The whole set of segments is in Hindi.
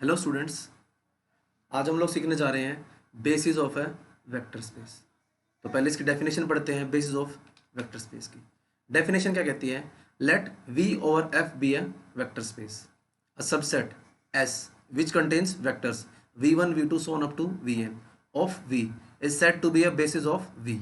हेलो स्टूडेंट्स, आज हम लोग सीखने जा रहे हैं basis of a vector space. तो पहले इसकी डेफिनेशन पढ़ते हैं। बेसिस ऑफ वेक्टर स्पेस की डेफिनेशन क्या कहती है? Let V over F be a vector space, a subset S which contains vectors v1 v2 so on up to vn of v is set to be a basis of v।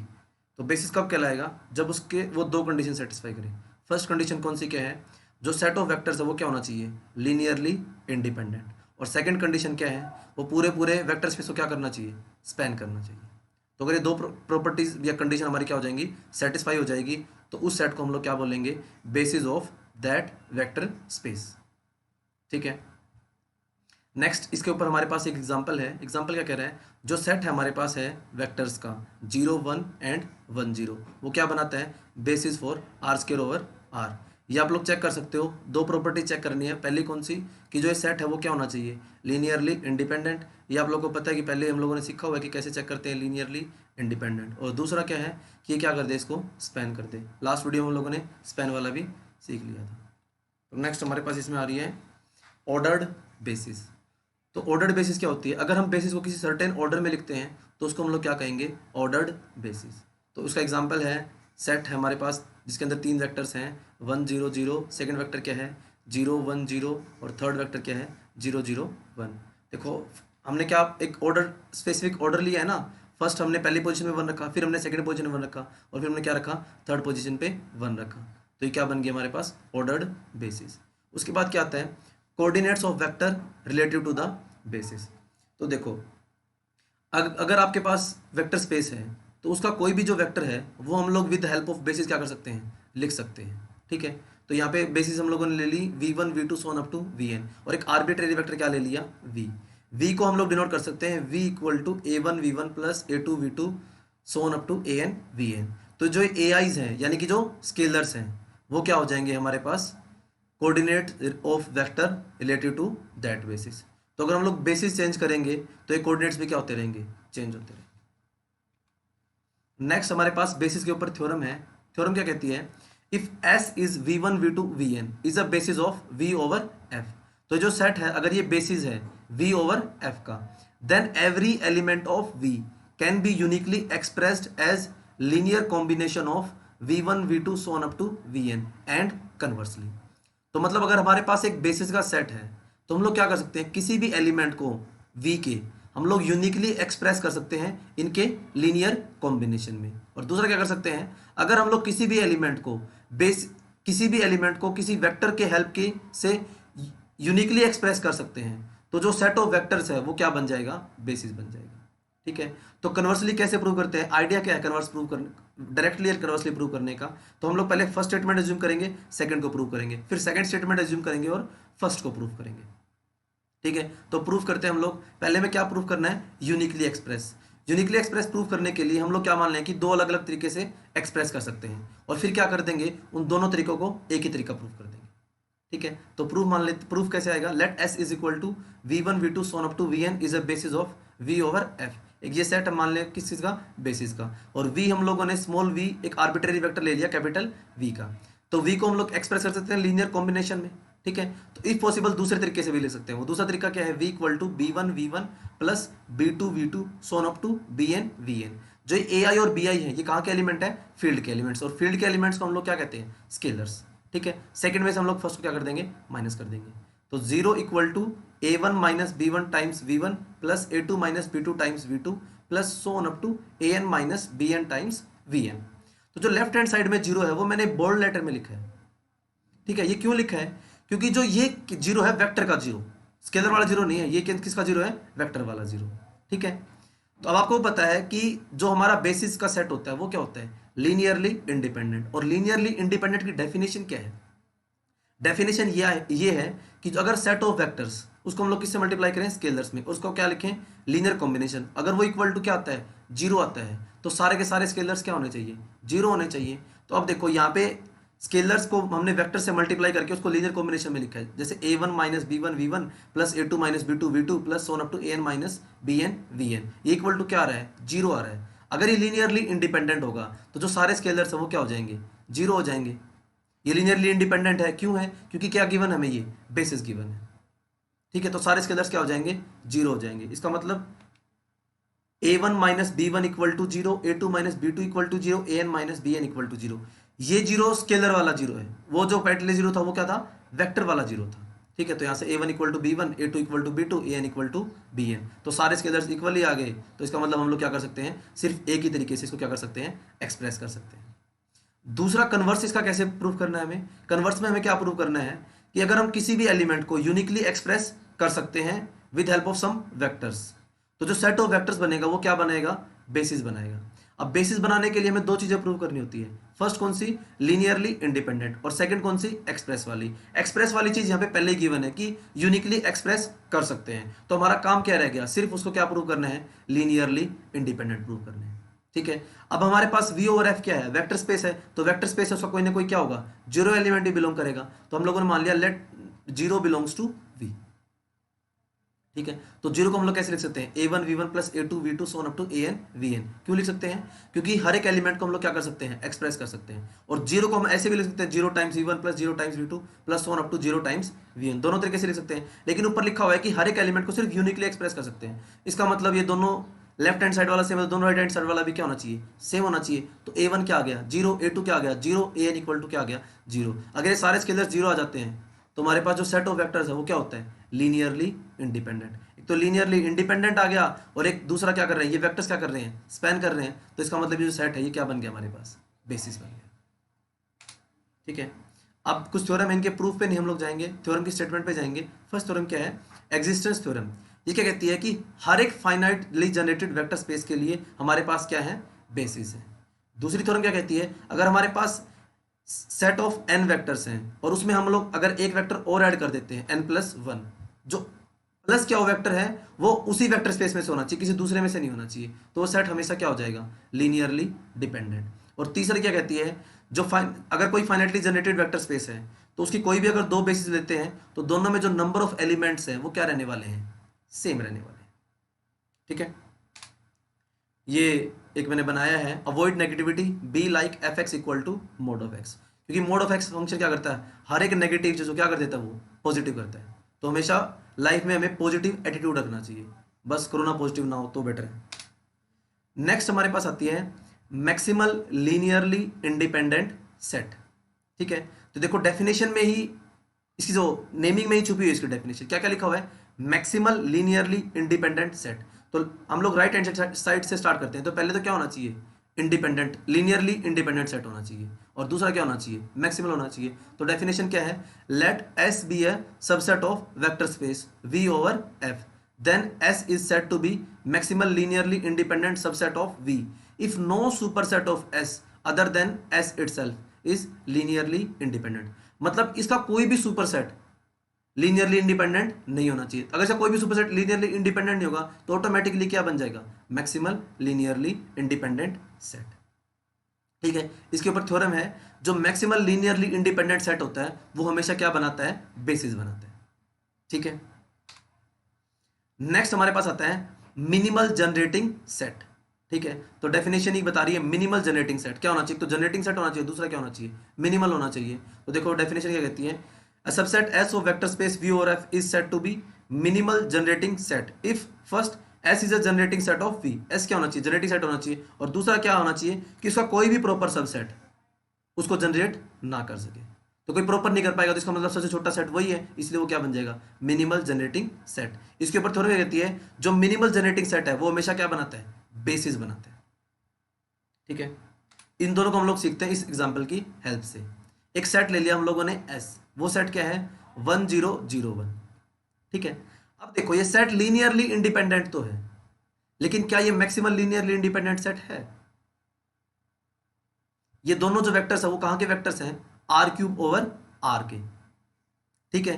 तो बेसिस कब कहलाएगा? जब उसके वो दो कंडीशन सेटिस्फाई करें। फर्स्ट कंडीशन कौन सी क्या है? जो सेट ऑफ वेक्टर्स है वो क्या होना चाहिए? Linearly independent. और सेकंड कंडीशन क्या है? वो पूरे पूरे वेक्टर स्पेस को क्या करना चाहिए? स्पैन करना चाहिए। तो अगर ये दो प्रॉपर्टीज या कंडीशन हमारी क्या हो जाएंगी? सेटिस्फाई हो जाएगी, तो उस सेट को हम लोग क्या बोलेंगे? Basis of that vector space. ठीक है। नेक्स्ट इसके ऊपर हमारे पास एक एग्जांपल है। एग्जांपल क्या कह रहा है? जो सेट है हमारे पास है वेक्टर्स का 0 1 एंड 1 0, वो क्या बनाता है? Basis for R square over R. ये आप लोग चेक कर सकते हो। दो प्रॉपर्टी चेक करनी है। पहली कौन सी? कि जो ये सेट है वो क्या होना चाहिए? Linearly independent. ये आप लोगों को पता है कि पहले हम लोगों ने सीखा हुआ है कि कैसे चेक करते हैं लीनियरली इंडिपेंडेंट। और दूसरा क्या है कि ये क्या कर दे? इसको स्पैन कर दे। लास्ट वीडियो में हम लोगों ने स्पैन वाला भी सीख लिया था। तो नेक्स्ट हमारे पास इसमें आ रही है ऑर्डर्ड बेसिस। तो ऑर्डर्ड बेसिस क्या होती है? अगर हम बेसिस को किसी सर्टेन ऑर्डर में लिखते हैं तो उसको हम लोग क्या कहेंगे? Ordered basis. तो उसका एग्जांपल है, सेट है हमारे पास जिसके अंदर तीन वेक्टर्स हैं 1 0 0, सेकंड वेक्टर क्या है? 0 1 0, और थर्ड वेक्टर क्या है? 0 0 1। देखो हमने क्या एक ऑर्डर, स्पेसिफिक ऑर्डर लिया है ना। फर्स्ट हमने पहली पोजीशन में 1 रखा, फिर हमने सेकंड पोजीशन में 1 रखा, और फिर हमने क्या रखा? थर्ड पोजीशन पे 1 रखा। तो ये क्या बन गया हमारे पास? Ordered basis. उसके बाद क्या आता है? Coordinates of vector relative to the basis. तो देखो अगर आपके पास वेक्टर स्पेस है तो उसका कोई भी जो वेक्टर है वो हम लोग विद हेल्प ऑफ बेसिस क्या कर सकते हैं? लिख सकते हैं। ठीक है। तो यहाँ पे बेसिस हम लोगों ने ले ली v1 v2 so on up to vn, और एक आर्बिट्रेरी वेक्टर क्या ले लिया? v को हम लोग डिनोट कर सकते हैं v equal to a1 v1 plus a2 v2 so on up to an vn। तो जो ए आईज हैं यानी कि जो स्केलर्स हैं वो क्या हो जाएंगे हमारे पास? Coordinate of vector relative to that basis. तो अगर हम लोग बेसिस चेंज करेंगे तो ये कोऑर्डिनेट्स भी क्या होते रहेंगे? चेंज होते रहेंगे। नेक्स्ट हमारे पास बेसिस के ऊपर थ्योरम है। थ्योरम क्या कहती है? If S is v1 v2 vn is a basis of v over f। तो जो सेट है अगर ये बेसिस है v ओवर f का, then every element of v can be uniquely expressed as linear combination of v1 v2 so on up to vn and conversely. तो मतलब अगर हमारे पास एक बेसिस का सेट है तो हम लोग क्या कर सकते हैं? किसी भी एलिमेंट को v के हम लोग यूनिकली एक्सप्रेस कर सकते हैं इनके लीनियर कॉम्बिनेशन में। और दूसरा क्या कर सकते हैं? अगर हम लोग किसी भी एलिमेंट को किसी वेक्टर के हेल्प के से यूनिकली एक्सप्रेस कर सकते हैं तो जो सेट ऑफ वेक्टर्स है वो क्या बन जाएगा? बेसिस बन जाएगा। ठीक है। तो कन्वर्सली कैसे प्रूव करते हैं? आइडिया क्या है कन्वर्स प्रूव करने, डायरेक्टली और कन्वर्सली प्रूव करने का? तो हम लोग पहले फर्स्ट स्टेटमेंट एज्यूम करेंगे, सेकंड को प्रूव करेंगे, फिर सेकंड स्टेटमेंट एज्यूम करेंगे और फर्स्ट को प्रूव करेंगे। ठीक है। तो प्रूफ करते हैं हम लोग। पहले में क्या प्रूफ करना है? Uniquely express. Uniquely express proof करने के लिए हम लोग क्या मान लें कि दो अलग अलग तरीके से एक्सप्रेस कर सकते हैं, और फिर क्या कर देंगे? उन दोनों तरीकों को एक ही तरीका प्रूफ कर देंगे। ठीक है। तो प्रूफ मान लेते, प्रूफ कैसे आएगा? Let S is equal to v1 v2 so on up to vn is a basis of v over f। एक ये सेट हम मान लें किस चीज का? बेसिस का। और v हम लोगों ने स्मॉल v एक आर्बिट्रेरी वेक्टर ले लिया कैपिटल v का। तो v को हम लोग एक्सप्रेस कर सकते हैं लीनियर कॉम्बिनेशन में। ठीक है। तो इफ पॉसिबल दूसरे तरीके से भी ले सकते हैं। वो दूसरा तरीका क्या है? v equal to b1 v1 plus b2 v2 so on up to bn vn। जो ए आई और बी आई है ये कहाँ के एलिमेंट है? फील्ड के एलिमेंट्स। और फील्ड के एलिमेंट्स को हम लोग क्या कहते हैं? स्केलर्स। ठीक है। सेकंड में से हम लोग फर्स्ट को क्या कर देंगे? माइनस कर देंगे। तो 0 equal to a1 minus b1 times v1 plus a2 minus b2 times v2 plus so on up to an minus bn times vn। तो जो लेफ्ट हैंड साइड में जीरो है वो मैंने बोल्ड लेटर में लिखा है। ठीक है। ये क्यों लिखा है? क्योंकि जो ये जीरो है वेक्टर का जीरो, स्केलर वाला जीरो नहीं है। ये किसका जीरो है? वेक्टर वाला जीरो। ठीक है। तो अब आपको पता है कि जो हमारा बेसिस का सेट होता है वो क्या होता है? Linearly independent. और लीनियरली इंडिपेंडेंट की डेफिनेशन क्या है? डेफिनेशन ये है कि जो अगर सेट ऑफ वेक्टर्स उसको हम लोग किससे मल्टीप्लाई करें? स्केलर्स में। उसको क्या लिखें? Linear combination. अगर वो इक्वल टू क्या आता है? जीरो आता है, तो सारे के सारे स्केलर्स क्या होने चाहिए? जीरो होने चाहिए। तो अब देखो यहाँ पे स्केलर्स को हमने वेक्टर से मल्टीप्लाई करके उसको लीनियर कॉम्बिनेशन में लिखा है। जैसे a1 minus b1 v1 plus a2 minus b2 v2 plus so on up to an minus bn vn। ये इक्वल टू क्या आ रहा है? जीरो आ रहा है। अगर ये लीनियरली इंडिपेंडेंट होगा तो जो सारे स्केलर्स हैं वो क्या हो जाएंगे? जीरो हो जाएंगे। ये लीनियरली इंडिपेंडेंट है। क्यों है? क्योंकि क्या गिवन हमें? ये बेसिस गिवन है। ठीक है, तो सारे स्केलर्स क्या हो जाएंगे, जीरो हो जाएंगे। इसका मतलब a1 minus B one equal to zero, a2 minus B two equal to zero, an minus B N equal to zero. ये जीरो स्केलर वाला जीरो है, वो जो पहले जीरो था वो क्या था, वेक्टर वाला जीरो था। ठीक है, तो यहाँ से a1 equal to B one, a2 equal to B two, an equal to B N, तो सारे स्केलर्स इक्वली आ गए। तो इसका मतलब हम लोग क्या कर सकते हैं, सिर्फ एक ही तरीके से इसको क्या कर सकते हैं, एक्सप्रेस कर सकते हैं। दूसरा कन्वर्स इसका कैसे प्रूव करना है हमें, कन्वर्स में हमें क्या प्रूव करना है कि अगर हम किसी भी एलिमेंट को यूनिकली एक्सप्रेस कर सकते हैं with help of some vectors, तो जो सेट ऑफ वेक्टर्स बनेगा वो क्या बनाएगा, बेसिस बनाएगा। अब बेसिस बनाने के लिए हमें दो चीजें प्रूव करनी होती है, फर्स्ट कौन सी, लीनियरली इंडिपेंडेंट, और सेकंड कौन सी, एक्सप्रेस वाली। एक्सप्रेस वाली चीज यहाँ पे पहले ही गिवन है कि यूनिकली एक्सप्रेस कर सकते हैं, तो हमारा काम क्या रह गया, सिर्फ उसको क्या प्रूव करना है, लीनियरली इंडिपेंडेंट प्रूव करना है। ठीक है, अब हमारे पास V ओवर F क्या है, वेक्टर स्पेस है, तो वेक्टर स्पेस है उसका कोई ना कोई क्या होगा, जीरो एलिमेंट ही बिलोंग करेगा, तो हम लोगों ने मान लिया let zero belongs to V। ठीक है, तो जीरो को हम लोग कैसे लिख सकते हैं, a1 v1 plus a2 v2 so on up to an vn। क्यों लिख सकते हैं, क्योंकि हर एक एलिमेंट को हम लोग क्या कर सकते हैं, एक्सप्रेस कर सकते हैं। और जीरो को हम ऐसे भी लिख सकते हैं, zero times v1 plus zero times v2 plus so on up to zero times vn, दोनों तरीके से लिख सकते हैं। लेकिन ऊपर लिखा हुआ है कि हर एक एलिमेंट को सिर्फ यूनिकली एक्सप्रेस कर सकते हैं। इसका मतलब ये दोनों लेफ्ट हैंड साइड वाला सेम है, दोनों राइट हैंड साइड वाला भी क्या होना चाहिए, सेम होना चाहिए। तो a1 क्या आ गया जीरो, a2 क्या आ गया जीरो, an इक्वल टू क्या आ गया जीरो। अगर ये सारे स्केलर्स जीरो आ जाते हैं तो हमारे पास जो सेट ऑफ वेक्टर्स है वो क्या होता है, लीनियरली इंडिपेंडेंट। एक तो लीनियरली इंडिपेंडेंट आ गया और एक दूसरा क्या कर रहे हैं, ये वेक्टर्स क्या कर रहे हैं, स्पैन कर रहे हैं। तो इसका मतलब ये जो सेट है ये क्या बन गया हमारे पास, बेसिस बन गया। ठीक है, अब कुछ थ्योरम इनके प्रूफ पे नहीं हम लोग जाएंगे, थ्योरम की स्टेटमेंट पे जाएंगे। फर्स्ट थ्योरम क्या है, एग्जिस्टेंस थ्योरम। ये क्या कहती है कि हर एक फाइनाइटली जनरेटेड वेक्टर स्पेस के लिए हमारे पास क्या है, बेसिस है। दूसरी थ्योरम क्या कहती है, अगर हमारे पास सेट ऑफ n वेक्टर्स हैं और उसमें हम लोग अगर एक वेक्टर और ऐड कर देते हैं n प्लस वन, जो प्लस क्या वो वेक्टर है वो उसी वेक्टर स्पेस में से होना चाहिए, किसी दूसरे में से नहीं होना चाहिए, तो वो सेट हमेशा क्या हो जाएगा, लीनियरली डिपेंडेंट। और तीसरी क्या कहती है, जो अगर कोई फाइनाइटली जनरेटेड वेक्टर स्पेस है तो उसकी कोई भी अगर दो बेसिस लेते हैं तो दोनों में जो नंबर ऑफ एलिमेंट्स हैं वो क्या रहने वाले हैं, सेम रहने वाले हैं। ठीक है, ये एक मैंने बनाया है, avoid negativity, be like F X equal to mod of X, क्योंकि मोड ऑफ एक्स फंक्शन क्या करता है, हर एक नेगेटिव चीज को क्या कर देता है, वो पॉजिटिव करता है। तो हमेशा लाइफ में हमें पॉजिटिव एटीट्यूड रखना चाहिए, बस कोरोना पॉजिटिव ना हो तो बेटर है। नेक्स्ट हमारे पास आती है मैक्सिमल लीनियरली इंडिपेंडेंट सेट। ठीक है, तो देखो डेफिनेशन में ही इसकी जो नेमिंग में ही छुपी हुई है इसकी डेफिनेशन, क्या क्या लिखा हुआ है, मैक्सिमल लीनियरली इंडिपेंडेंट सेट। तो हम लोग राइट हैंड साइड से स्टार्ट करते हैं, तो पहले तो क्या होना चाहिए, इंडिपेंडेंट, लीनियरली इंडिपेंडेंट सेट होना चाहिए, और दूसरा क्या होना चाहिए, मैक्सिमल होना चाहिए। तो डेफिनेशन क्या है, let S be a subset of vector space V over F, then S is said to be maximal linearly independent subset of V if no superset of S other than S itself is linearly independent। मतलब इसका कोई भी सुपरसेट लीनियरली इंडिपेंडेंट नहीं होना चाहिए। अगर इसका कोई भी सुपरसेट लीनियरली इंडिपेंडेंट नहीं होगा तो ऑटोमेटिकली क्या बन जाएगा, मैक्सिमल लीनियरली इंडिपेंडेंट सेट। ठीक है, इसके ऊपर थ्योरम है, जो मैक्सिमल लीनियरली इंडिपेंडेंट सेट होता है वो हमेशा क्या बनाता है, बेसिस बनाता है। ठीक है, नेक्स्ट हमारे पास आता है मिनिमल जनरेटिंग सेट। ठीक है, तो डेफिनेशन ही बता रही है मिनिमल जनरेटिंग सेट क्या होना चाहिए, तो जनरेटिंग सेट होना चाहिए, दूसरा क्या होना चाहिए, मिनिमल होना चाहिए। तो देखो डेफिनेशन क्या कहती है, a subset S of vector space V over F is said to be minimal generating set if first S is a generating set of V। S क्या होना चाहिए, जनरेटिंग सेट होना चाहिए, और दूसरा क्या होना चाहिए कि उसका कोई भी प्रॉपर सबसेट उसको जनरेट ना कर सके। तो कोई प्रॉपर नहीं कर पाएगा तो इसका मतलब सबसे छोटा सेट वही है, इसलिए वो क्या बन जाएगा, मिनिमल जनरेटिंग सेट। इसके ऊपर थोड़ी कहती है, जो मिनिमल जनरेटिंग सेट है वो हमेशा क्या बनाता है, बेसिस बनाता है। ठीक है, इन दोनों को हम लोग सीखते हैं इस एग्जाम्पल की हेल्प से। एक सेट ले लिया हम लोगों ने S, वो सेट क्या है 1001। ठीक है, अब देखो ये सेट लीनियरली इंडिपेंडेंट तो है, लेकिन क्या ये मैक्सिमल लीनियरली इंडिपेंडेंट सेट है? ये दोनों जो वेक्टर्स है वो कहां के वेक्टर्स हैं, r³ ओवर r के। ठीक है,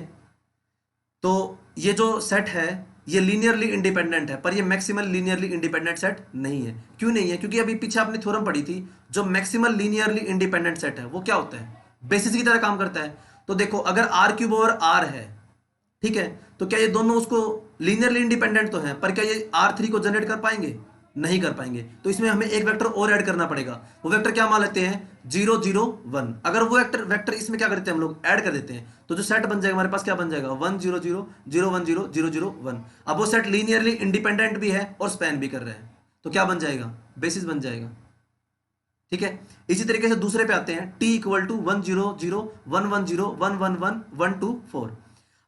तो ये जो सेट है ये लीनियरली इंडिपेंडेंट है, पर ये मैक्सिमल लीनियरली इंडिपेंडेंट सेट नहीं है। क्यों नहीं है, क्योंकि अभी पीछे आपने थ्योरम पढ़ी थी, जो मैक्सिमल लीनियरली इंडिपेंडेंट सेट है वो क्या होता है, बेसिस की तरह काम करता है। तो देखो अगर r³ ओवर r है, ठीक है, तो क्या ये दोनों उसको लीनियरली इंडिपेंडेंट तो है, पर क्या ये R3 को जनरेट कर पाएंगे, नहीं कर पाएंगे। तो इसमें हमें एक वेक्टर और ऐड करना पड़ेगा। वो वेक्टर क्या मान लेते हैं, 0 0 1। अगर वो वेक्टर इसमें क्या करते हैं, हम लोग ऐड कर देते हैं, तो जो सेट बन जाएगा हमारे पास क्या बन जाएगा, 1 0 0 0 1 0 0 0 1। अब वो सेट लीनियरली इंडिपेंडेंट भी है और स्पैन भी कर रहे हैं, तो क्या बन जाएगा, बेसिस बन जाएगा। ठीक है, इसी तरीके से दूसरे पे आते हैं, t इक्वल टू 1 0 0 1 1 0 1 1 1 1 2 4।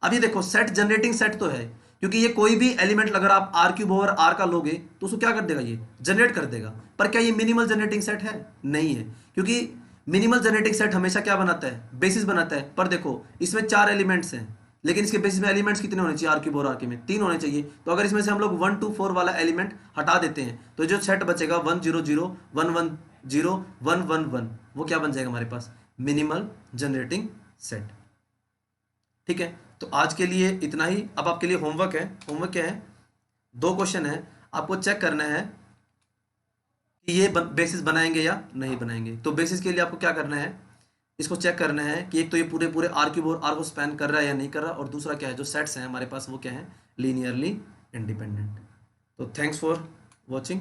अब ये देखो सेट जनरेटिंग सेट तो है, क्योंकि ये कोई भी एलिमेंट अगर आप r क्यूब ओवर r का लोगे तो उसको क्या कर देगा, ये जनरेट कर देगा। पर क्या ये मिनिमल जनरेटिंग सेट है, नहीं है, क्योंकि मिनिमल जनरेटिंग सेट हमेशा क्या बनाता है, बेसिस बनाता है। पर देखो इसमें 4 एलिमेंट्स हैं, लेकिन इसके बेसिस में एलिमेंट्स कितने होने चाहिए, r क्यूब और r के में 3 होने चाहिए। तो अगर इसमें से हम लोग 1 2 4 वाला एलिमेंट हटा देते हैं तो जो सेट बचेगा 1 0 0 1 1 0 1 1 1, वो क्या बन जाएगा हमारे पास, मिनिमल जनरेटिंग सेट। ठीक है, तो आज के लिए इतना ही। अब आपके लिए होमवर्क है। होमवर्क क्या है, 2 क्वेश्चन है, आपको चेक करना है कि ये बेसिस बनाएंगे या नहीं बनाएंगे। तो बेसिस के लिए आपको क्या करना है, इसको चेक करना है कि एक तो ये पूरे पूरे आर क्यूब और आर को स्पैन कर रहा है या नहीं कर रहा, और दूसरा क्या है, जो सेट्स हैं हमारे पास वो क्या है, लीनियरली इंडिपेंडेंट। तो थैंक्स फॉर वॉचिंग।